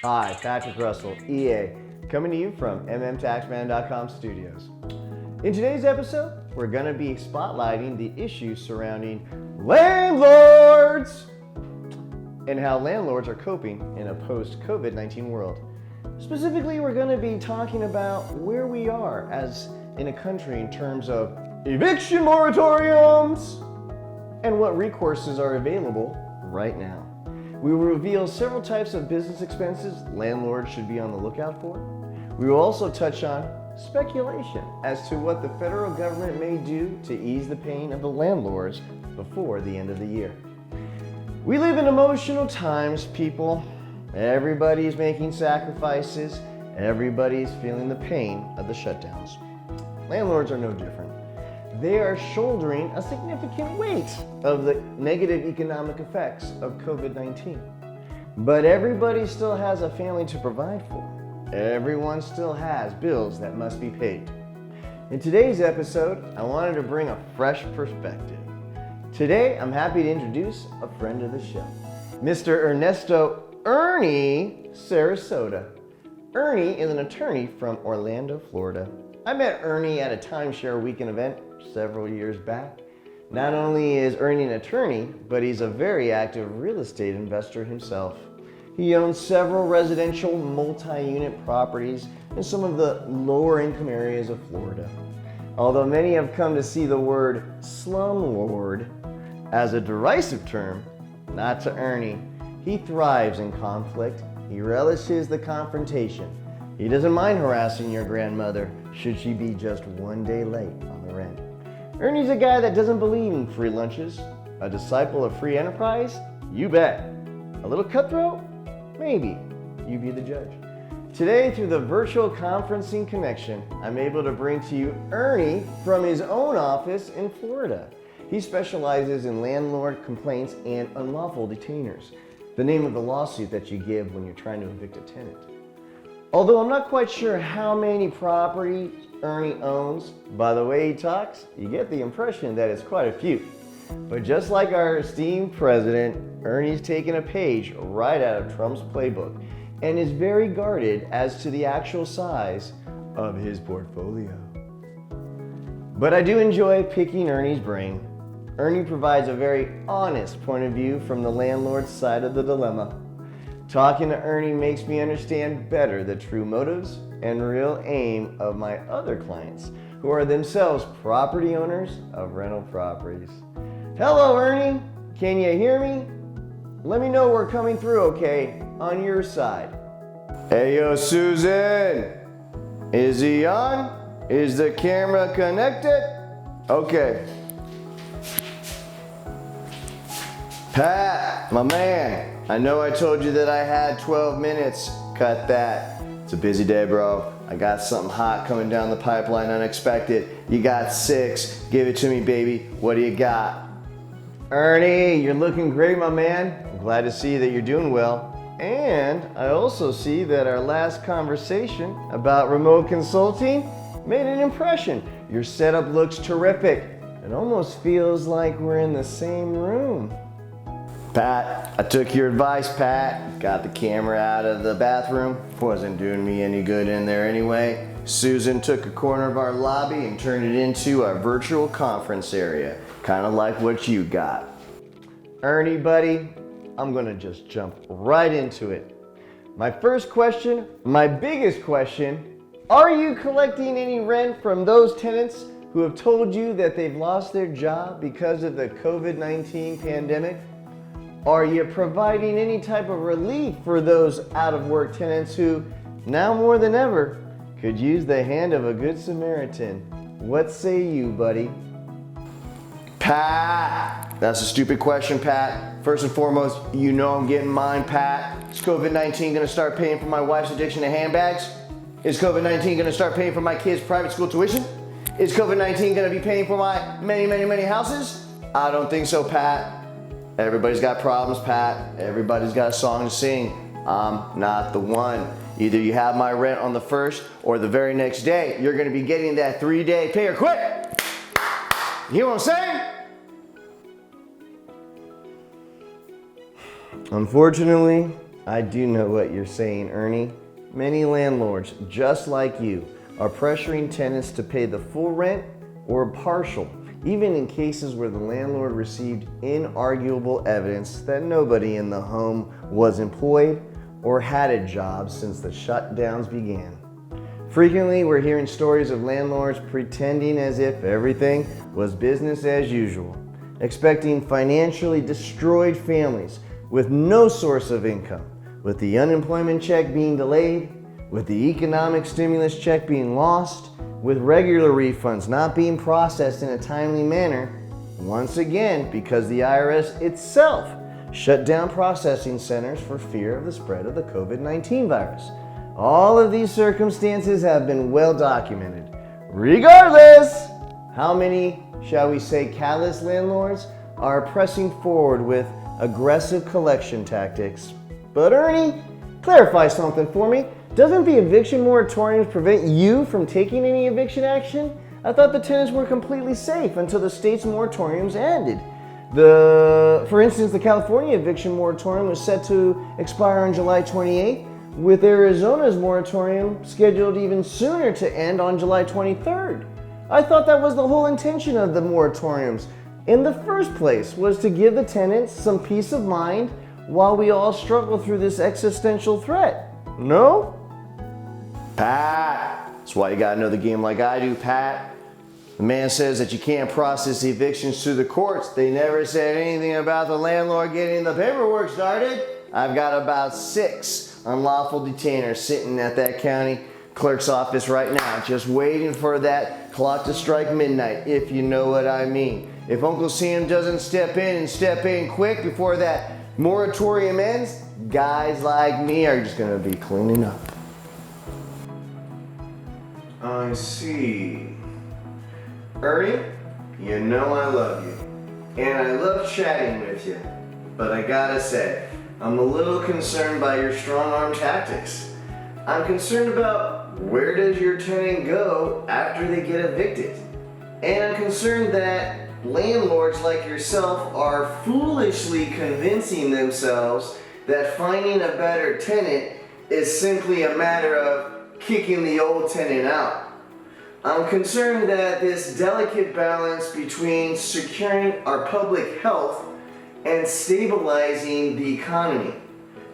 Hi, Patrick Russell, EA, coming to you from mmtaxman.com studios. In today's episode, we're going to be spotlighting the issues surrounding landlords and how landlords are coping in a post-COVID-19 world. Specifically, we're going to be talking about where we are as in a country in terms of eviction moratoriums and what recourses are available right now. We will reveal several types of business expenses landlords should be on the lookout for. We will also touch on speculation as to what the federal government may do to ease the pain of the landlords before the end of the year. We live in emotional times, people. Everybody's making sacrifices. Everybody's feeling the pain of the shutdowns. Landlords are no different. They are shouldering a significant weight of the negative economic effects of COVID-19. But everybody still has a family to provide for. Everyone still has bills that must be paid. In today's episode, I wanted to bring a fresh perspective. Today, I'm happy to introduce a friend of the show, Mr. Ernie Sarasota. Ernie is an attorney from Orlando, Florida. I met Ernie at a timeshare weekend event several years back. Not only is Ernie an attorney, but he's a very active real estate investor himself. He owns several residential multi-unit properties in some of the lower income areas of Florida. Although many have come to see the word slumlord as a derisive term, not to Ernie. He thrives in conflict. He relishes the confrontation. He doesn't mind harassing your grandmother should she be just one day late on the rent. Ernie's a guy that doesn't believe in free lunches. A disciple of free enterprise? You bet. A little cutthroat? Maybe. You be the judge. Today, through the virtual conferencing connection, I'm able to bring to you Ernie from his own office in Florida. He specializes in landlord complaints and unlawful detainers, the name of the lawsuit that you give when you're trying to evict a tenant. Although I'm not quite sure how many properties Ernie owns, by the way he talks, you get the impression that it's quite a few. But just like our esteemed president, Ernie's taken a page right out of Trump's playbook and is very guarded as to the actual size of his portfolio. But I do enjoy picking Ernie's brain. Ernie provides a very honest point of view from the landlord's side of the dilemma. Talking to Ernie makes me understand better the true motives and real aim of my other clients, who are themselves property owners of rental properties. Hello, Ernie. Can you hear me? Let me know we're coming through okay on your side. Hey, yo, Susan. Is he on? Is the camera connected? Okay. Pat, my man. I know I told you that I had 12 minutes. Cut that. It's a busy day, bro. I got something hot coming down the pipeline unexpected. You got 6. Give it to me, baby. What do you got? Ernie, you're looking great, my man. I'm glad to see that you're doing well. And I also see that our last conversation about remote consulting made an impression. Your setup looks terrific. It almost feels like we're in the same room. Pat, I took your advice, Pat. Got the camera out of the bathroom. Wasn't doing me any good in there anyway. Susan took a corner of our lobby and turned it into a virtual conference area. Kind of like what you got. Ernie, buddy, I'm gonna just jump right into it. My first question, my biggest question, are you collecting any rent from those tenants who have told you that they've lost their job because of the COVID-19 pandemic? Are you providing any type of relief for those out-of-work tenants who, now more than ever, could use the hand of a good Samaritan? What say you, buddy? Pat, that's a stupid question, Pat. First and foremost, you know I'm getting mine, Pat. Is COVID-19 gonna start paying for my wife's addiction to handbags? Is COVID-19 gonna start paying for my kids' private school tuition? Is COVID-19 gonna be paying for my many houses? I don't think so, Pat. Everybody's got problems, Pat. Everybody's got a song to sing. I'm not the one. Either you have my rent on the first or the very next day, you're gonna be getting that 3-day pay or quit. You know what I'm saying? Unfortunately, I do know what you're saying, Ernie. Many landlords, just like you, are pressuring tenants to pay the full rent or partial, even in cases where the landlord received inarguable evidence that nobody in the home was employed or had a job since the shutdowns began. Frequently, we're hearing stories of landlords pretending as if everything was business as usual, expecting financially destroyed families with no source of income, with the unemployment check being delayed, with the economic stimulus check being lost, with regular refunds not being processed in a timely manner, once again because the IRS itself shut down processing centers for fear of the spread of the COVID-19 virus. All of these circumstances have been well documented. Regardless, how many, shall we say, callous landlords are pressing forward with aggressive collection tactics? But Ernie, clarify something for me. Doesn't the eviction moratoriums prevent you from taking any eviction action? I thought the tenants were completely safe until the state's moratoriums ended. For instance, the California eviction moratorium was set to expire on July 28th, with Arizona's moratorium scheduled even sooner to end on July 23rd. I thought that was the whole intention of the moratoriums in the first place, was to give the tenants some peace of mind while we all struggle through this existential threat. No? Pat, that's why you gotta know the game like I do, Pat. The man says that you can't process evictions through the courts. They never said anything about the landlord getting the paperwork started. I've got about 6 unlawful detainers sitting at that county clerk's office right now, just waiting for that clock to strike midnight, if you know what I mean. If Uncle Sam doesn't step in quick before that moratorium ends, guys like me are just gonna be cleaning up. I see. Ernie, you know I love you, and I love chatting with you, but I gotta say, I'm a little concerned by your strong-arm tactics. I'm concerned about where does your tenant go after they get evicted, and I'm concerned that landlords like yourself are foolishly convincing themselves that finding a better tenant is simply a matter of kicking the old tenant out. I'm concerned that this delicate balance between securing our public health and stabilizing the economy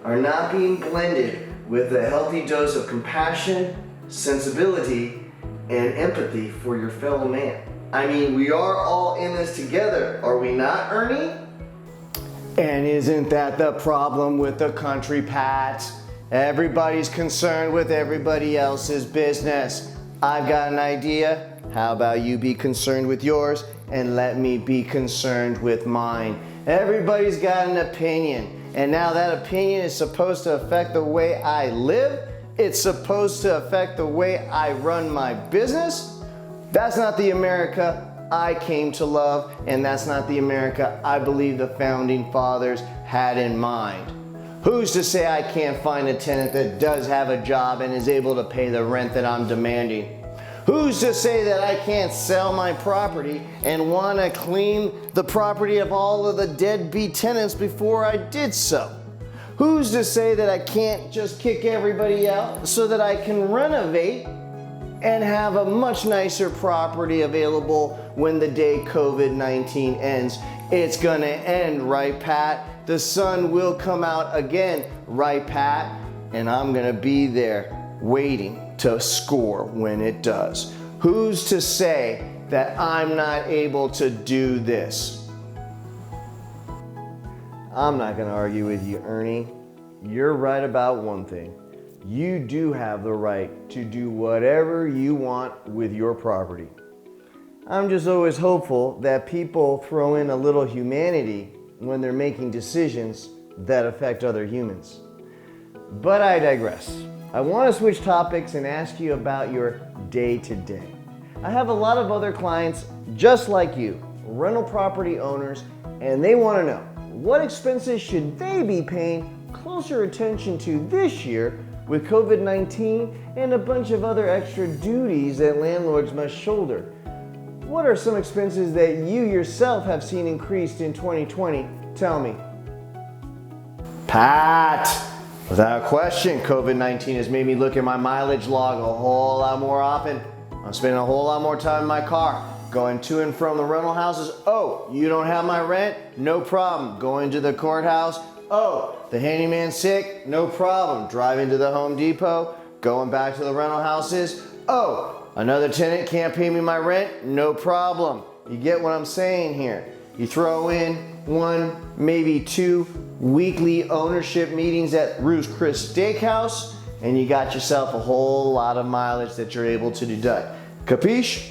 are not being blended with a healthy dose of compassion, sensibility, and empathy for your fellow man. I mean, we are all in this together, are we not, Ernie? And isn't that the problem with the country, Pat? Everybody's concerned with everybody else's business. I've got an idea. How about you be concerned with yours and let me be concerned with mine? Everybody's got an opinion, and now that opinion is supposed to affect the way I live. It's supposed to affect the way I run my business. That's not the America I came to love, and that's not the America I believe the founding fathers had in mind. Who's to say I can't find a tenant that does have a job and is able to pay the rent that I'm demanding? Who's to say that I can't sell my property and want to clean the property of all of the deadbeat tenants before I did so? Who's to say that I can't just kick everybody out so that I can renovate and have a much nicer property available when the day COVID-19 ends? It's gonna end, right, Pat? The sun will come out again, right, Pat? And I'm gonna be there waiting to score when it does. Who's to say that I'm not able to do this? I'm not gonna argue with you, Ernie. You're right about one thing. You do have the right to do whatever you want with your property. I'm just always hopeful that people throw in a little humanity when they're making decisions that affect other humans. But I digress. I want to switch topics and ask you about your day-to-day. I have a lot of other clients just like you, rental property owners, and they want to know what expenses should they be paying closer attention to this year with COVID-19 and a bunch of other extra duties that landlords must shoulder. What are some expenses that you yourself have seen increased in 2020? Tell me. Pat, Without question, COVID-19 has made me look at my mileage log a whole lot more often. I'm spending a whole lot more time in my car, going to and from the rental houses. Oh, you don't have my rent? No problem. Going to the courthouse? Oh, the handyman's sick? No problem. Driving to the Home Depot? Going back to the rental houses? Oh, another tenant can't pay me my rent? No problem. You get what I'm saying here. You throw in 1, maybe 2 weekly ownership meetings at Ruth's Chris Steakhouse, and you got yourself a whole lot of mileage that you're able to deduct. Capiche?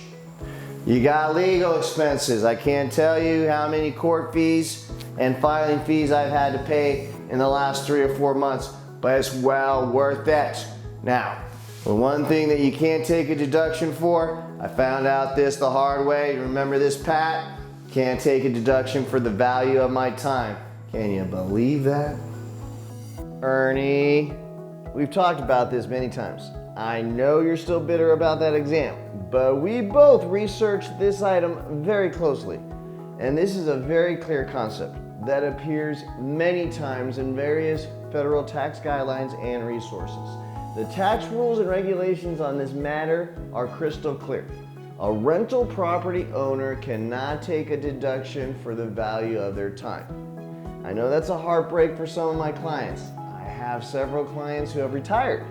You got legal expenses. I can't tell you how many court fees and filing fees I've had to pay in the last 3 or 4 months, but it's well worth it. Now, the one thing that you can't take a deduction for, I found out this the hard way. You remember this, Pat? Can't take a deduction for the value of my time. Can you believe that? Ernie, we've talked about this many times. I know you're still bitter about that exam, but we both researched this item very closely. And this is a very clear concept that appears many times in various federal tax guidelines and resources. The tax rules and regulations on this matter are crystal clear. A rental property owner cannot take a deduction for the value of their time. I know that's a heartbreak for some of my clients. I have several clients who have retired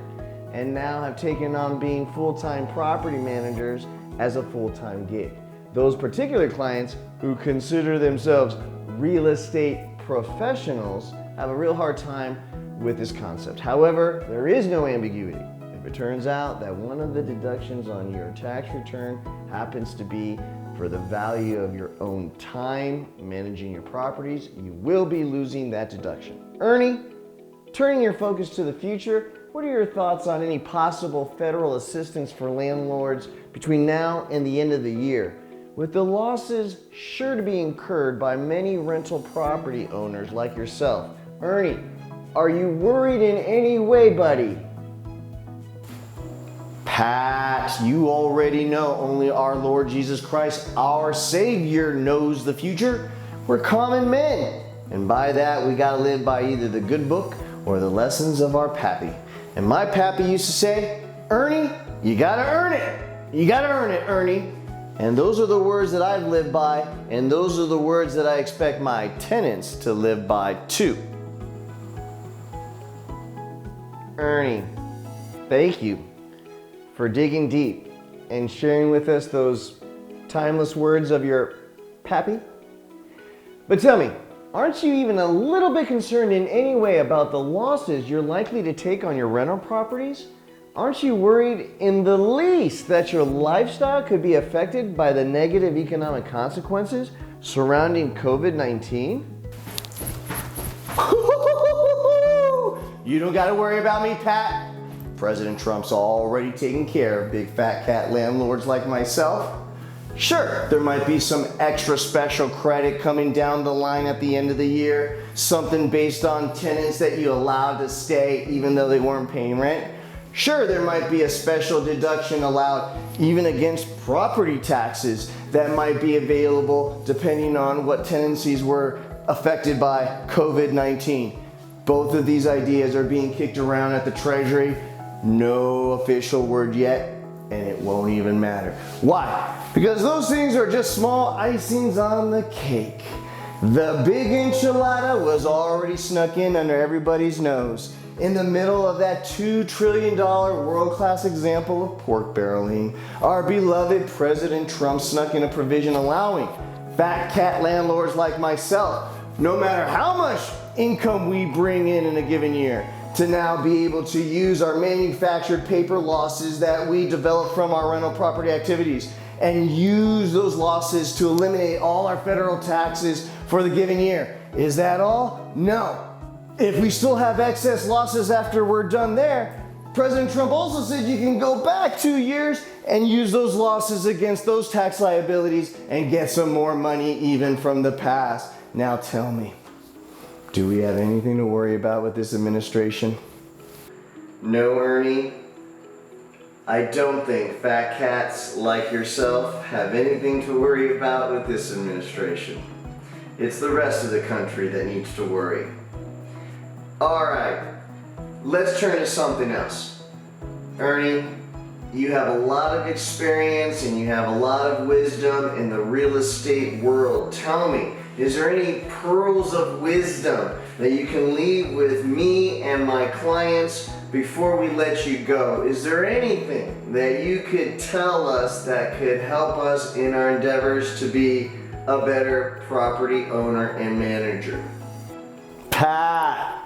and now have taken on being full-time property managers as a full-time gig. Those particular clients who consider themselves real estate professionals have a real hard time with this concept. However, there is no ambiguity. If it turns out that one of the deductions on your tax return happens to be for the value of your own time managing your properties, you will be losing that deduction. Ernie, turning your focus to the future, what are your thoughts on any possible federal assistance for landlords between now and the end of the year? With the losses sure to be incurred by many rental property owners like yourself. Ernie, are you worried in any way, buddy? Pat, you already know only our Lord Jesus Christ, our Savior, knows the future. We're common men, and by that we gotta live by either the good book or the lessons of our pappy. And my pappy used to say, Ernie, you gotta earn it. You gotta earn it, Ernie. And those are the words that I've lived by, and those are the words that I expect my tenants to live by too. Ernie, thank you for digging deep and sharing with us those timeless words of your pappy. But tell me, aren't you even a little bit concerned in any way about the losses you're likely to take on your rental properties? Aren't you worried in the least that your lifestyle could be affected by the negative economic consequences surrounding COVID-19? You don't gotta worry about me, Pat. President Trump's already taking care of big fat cat landlords like myself. Sure, there might be some extra special credit coming down the line at the end of the year, something based on tenants that you allowed to stay even though they weren't paying rent. Sure, there might be a special deduction allowed even against property taxes that might be available depending on what tenancies were affected by COVID-19. Both of these ideas are being kicked around at the Treasury. No official word yet, and it won't even matter. Why? Because those things are just small icings on the cake. The big enchilada was already snuck in under everybody's nose. In the middle of that $2 trillion world-class example of pork barreling, our beloved President Trump snuck in a provision allowing fat cat landlords like myself, no matter how much income we bring in a given year, to now be able to use our manufactured paper losses that we develop from our rental property activities and use those losses to eliminate all our federal taxes for the given year. Is that all? No. If we still have excess losses after we're done there, President Trump also said you can go back 2 years and use those losses against those tax liabilities and get some more money even from the past. Now tell me, do we have anything to worry about with this administration? No, Ernie. I don't think fat cats like yourself have anything to worry about with this administration. It's the rest of the country that needs to worry. All right, let's turn to something else. Ernie, you have a lot of experience and you have a lot of wisdom in the real estate world. Tell me, is there any pearls of wisdom that you can leave with me and my clients before we let you go? Is there anything that you could tell us that could help us in our endeavors to be a better property owner and manager? Pat,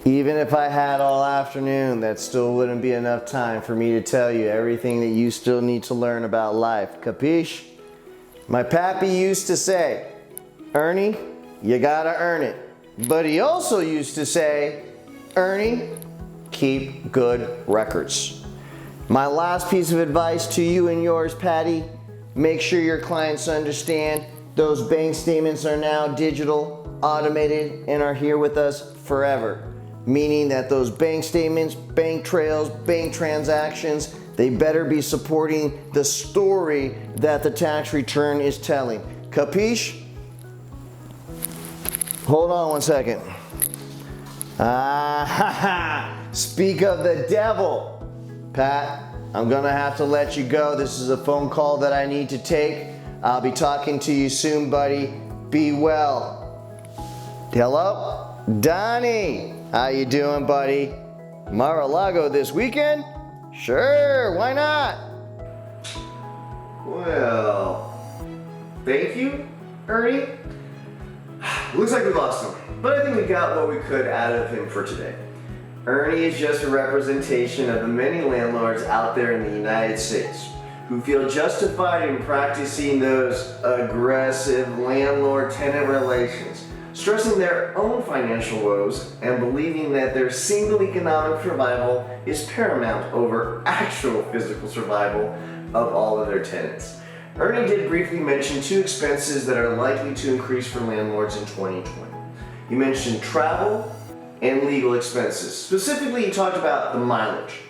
even if I had all afternoon, that still wouldn't be enough time for me to tell you everything that you still need to learn about life. Capiche? My pappy used to say, Ernie, you gotta earn it. But he also used to say, Ernie, keep good records. My last piece of advice to you and yours, Patty, make sure your clients understand those bank statements are now digital, automated, and are here with us forever. Meaning that those bank statements, bank trails, bank transactions, they better be supporting the story that the tax return is telling. Capiche? Hold on one second. Speak of the devil. Pat, I'm gonna have to let you go. This is a phone call that I need to take. I'll be talking to you soon, buddy. Be well. Hello? Donnie, how you doing, buddy? Mar-a-Lago this weekend? Sure, why not? Well, thank you, Ernie. Looks like we lost him, but I think we got what we could out of him for today. Ernie is just a representation of the many landlords out there in the United States who feel justified in practicing those aggressive landlord-tenant relations, stressing their own financial woes and believing that their single economic survival is paramount over actual physical survival of all of their tenants. Ernie did briefly mention two expenses that are likely to increase for landlords in 2020. He mentioned travel and legal expenses. Specifically, he talked about the mileage.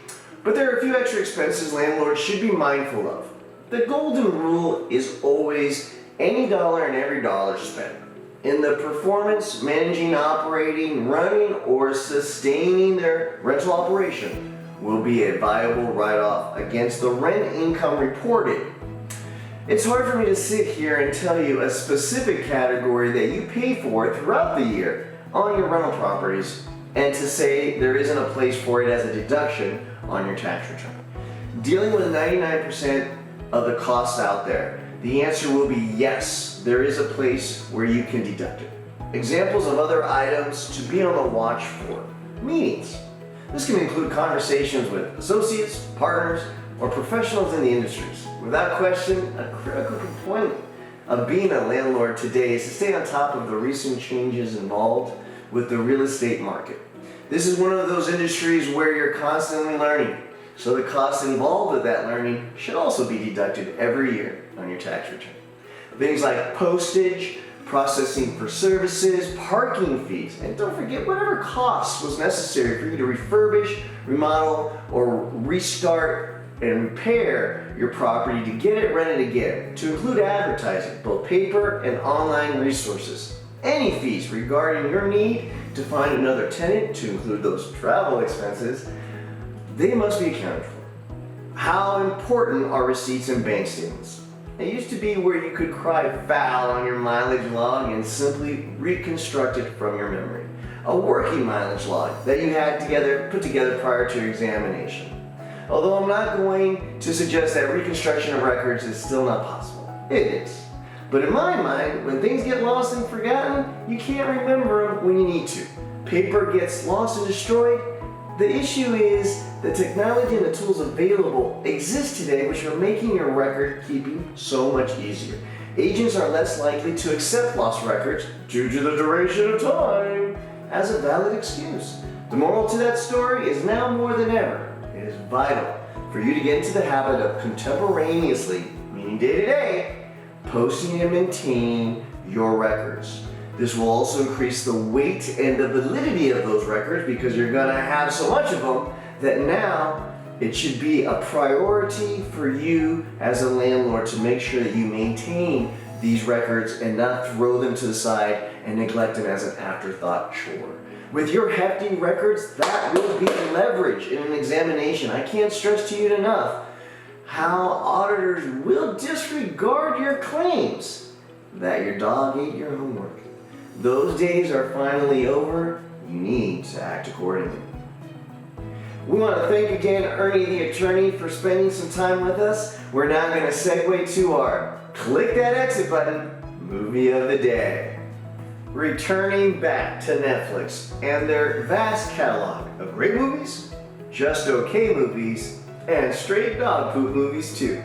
But there are a few extra expenses landlords should be mindful of. The golden rule is always any dollar and every dollar spent. In the performance, managing, operating, running, or sustaining their rental operation will be a viable write-off against the rent income reported. It's hard for me to sit here and tell you a specific category that you pay for throughout the year on your rental properties and to say there isn't a place for it as a deduction on your tax return. Dealing with 99% of the costs out there, the answer will be yes, there is a place where you can deduct it. Examples of other items to be on the watch for: meetings. This can include conversations with associates, partners, or professionals in the industries. Without question, a critical component of being a landlord today is to stay on top of the recent changes involved with the real estate market. This is one of those industries where you're constantly learning, so the costs involved with that learning should also be deducted every year on your tax return. Things like postage, processing for services, parking fees, and don't forget whatever cost was necessary for you to refurbish, remodel, or restart and repair your property to get it rented again, to include advertising, both paper and online resources. Any fees regarding your need to find another tenant, to include those travel expenses, they must be accounted for. How important are receipts and bank statements? It used to be where you could cry foul on your mileage log and simply reconstruct it from your memory. A working mileage log that you had put together prior to your examination. Although I'm not going to suggest that reconstruction of records is still not possible. It is. But in my mind, when things get lost and forgotten, you can't remember them when you need to. Paper gets lost and destroyed. The issue is the technology and the tools available exist today which are making your record keeping so much easier. Agents are less likely to accept lost records due to the duration of time as a valid excuse. The moral to that story is now more than ever, it is vital for you to get into the habit of contemporaneously, meaning day to day, posting and maintaining your records. This will also increase the weight and the validity of those records because you're going to have so much of them that now it should be a priority for you as a landlord to make sure that you maintain these records and not throw them to the side and neglect them as an afterthought chore. With your hefty records, that will be leverage in an examination. I can't stress to you enough how auditors will disregard your claims that your dog ate your homework. Those days are finally over. You need to act accordingly. We want to thank again Ernie the attorney for spending some time with us. We're now going to segue to our click that exit button movie of the day. Returning back to Netflix and their vast catalog of great movies, just okay movies, and straight dog poop movies too.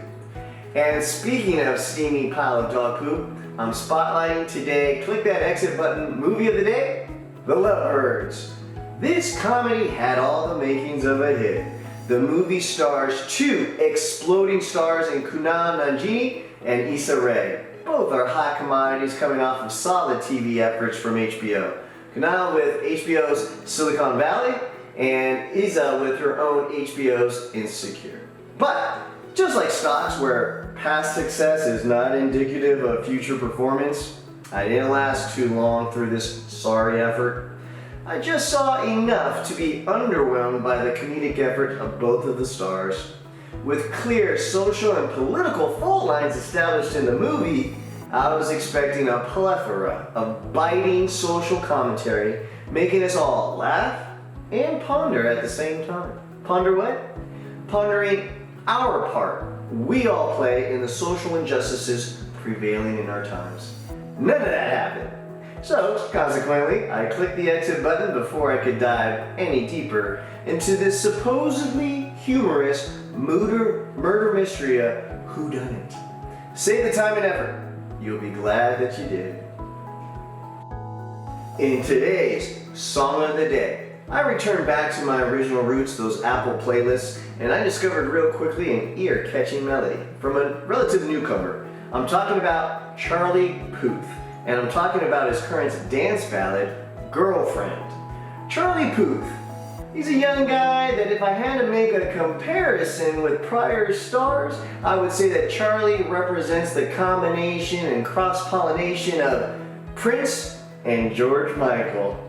And speaking of steamy pile of dog poop, I'm spotlighting today, click that exit button, movie of the day, The Lovebirds. This comedy had all the makings of a hit. The movie stars two exploding stars in Kunal Nanjiani and Issa Rae. Both are hot commodities coming off of solid TV efforts from HBO. Kunal with HBO's Silicon Valley, and Issa with her own HBO's Insecure. But just like stocks where past success is not indicative of future performance, I didn't last too long through this sorry effort. I just saw enough to be underwhelmed by the comedic effort of both of the stars. With clear social and political fault lines established in the movie, I was expecting a plethora of biting social commentary, making us all laugh and ponder at the same time. Ponder what? Pondering our part we all play in the social injustices prevailing in our times. None of that happened. So, consequently, I clicked the exit button before I could dive any deeper into this supposedly humorous murder mystery of whodunit. Save the time and effort. You'll be glad that you did. In today's Song of the Day, I returned back to my original roots, those Apple playlists, and I discovered real quickly an ear-catching melody from a relative newcomer. I'm talking about Charlie Puth, and I'm talking about his current dance ballad, Girlfriend. Charlie Puth, he's a young guy that if I had to make a comparison with prior stars, I would say that Charlie represents the combination and cross-pollination of Prince and George Michael.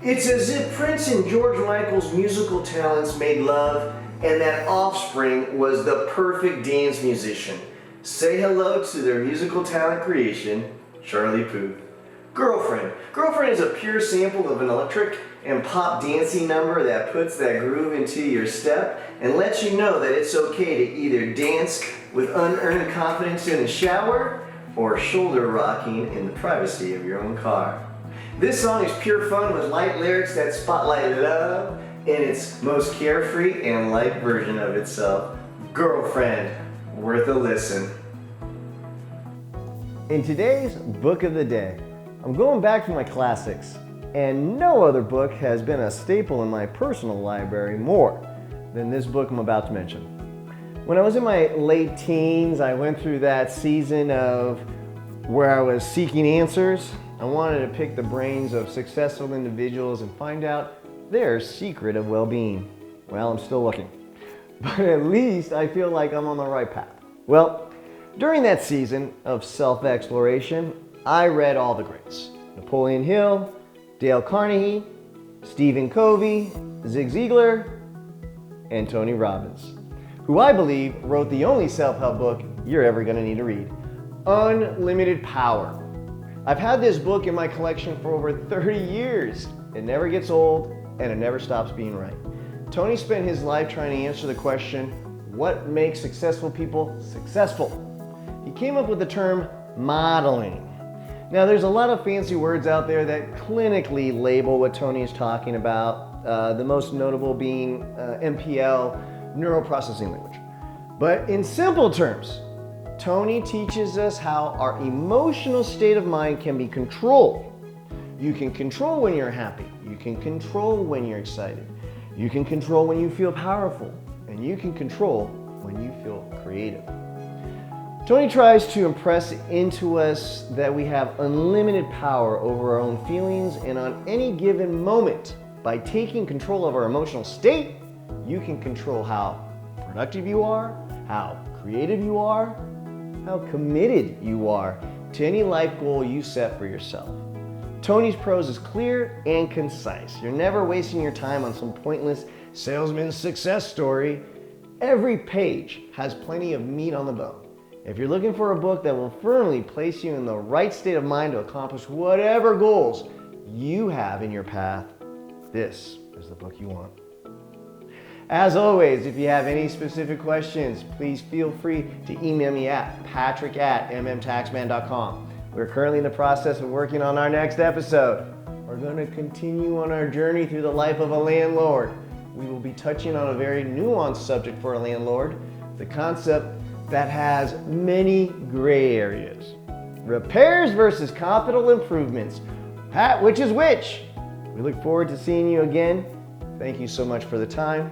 It's as if Prince and George Michael's musical talents made love and that offspring was the perfect dance musician. Say hello to their musical talent creation, Charlie Puth. Girlfriend. Girlfriend is a pure sample of an electric and pop dancing number that puts that groove into your step and lets you know that it's okay to either dance with unearned confidence in the shower or shoulder rocking in the privacy of your own car. This song is pure fun with light lyrics that spotlight love in its most carefree and light version of itself. Girlfriend, worth a listen. In today's book of the day, I'm going back to my classics, and no other book has been a staple in my personal library more than this book I'm about to mention. When I was in my late teens, I went through that season of where I was seeking answers. I wanted to pick the brains of successful individuals and find out their secret of well-being. Well, I'm still looking, but at least I feel like I'm on the right path. Well, during that season of self-exploration, I read all the greats. Napoleon Hill, Dale Carnegie, Stephen Covey, Zig Ziglar, and Tony Robbins, who I believe wrote the only self-help book you're ever going to need to read, Unlimited Power. I've had this book in my collection for over 30 years. It never gets old, and it never stops being right. Tony spent his life trying to answer the question, what makes successful people successful? He came up with the term modeling. Now, there's a lot of fancy words out there that clinically label what Tony is talking about, the most notable being NPL, neural processing language. But in simple terms, Tony teaches us how our emotional state of mind can be controlled. You can control when you're happy. You can control when you're excited. You can control when you feel powerful. And you can control when you feel creative. Tony tries to impress into us that we have unlimited power over our own feelings, and on any given moment, by taking control of our emotional state, you can control how productive you are, how creative you are, how committed you are to any life goal you set for yourself. Tony's prose is clear and concise. You're never wasting your time on some pointless salesman's success story. Every page has plenty of meat on the bone. If you're looking for a book that will firmly place you in the right state of mind to accomplish whatever goals you have in your path, this is the book you want. As always, if you have any specific questions, please feel free to email me at patrick@mmtaxman.com. We're currently in the process of working on our next episode. We're going to continue on our journey through the life of a landlord. We will be touching on a very nuanced subject for a landlord, the concept that has many gray areas. Repairs versus capital improvements. Which is which? We look forward to seeing you again. Thank you so much for the time.